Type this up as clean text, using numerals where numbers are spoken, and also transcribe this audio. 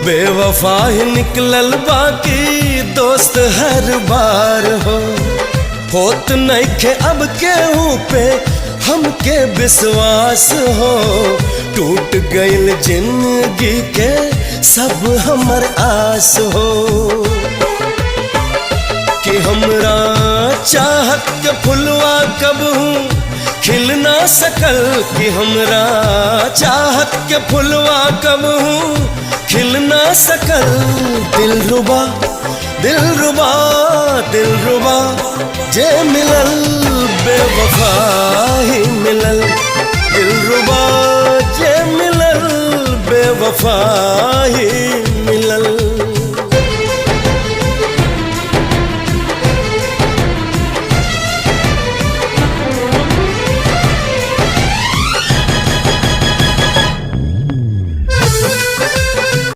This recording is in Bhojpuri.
बेवफा ही निकलल बाकी दोस्त हर बार हो। होत नइखे अब केहू पे हमके विश्वास हो। टूट गइल जिंदगी के सब हमर आस हो। कि हमरा चाहत के फुलवा कबहू खिल ना सकल। कि हमरा चाहत के फुलवा कबहू खिल ना सकल। दिलरुबा दिलरुबा दिलरुबा जे मिलल बेवफा ही मिलल। दिलरुबा जे मिलल बेवफा ही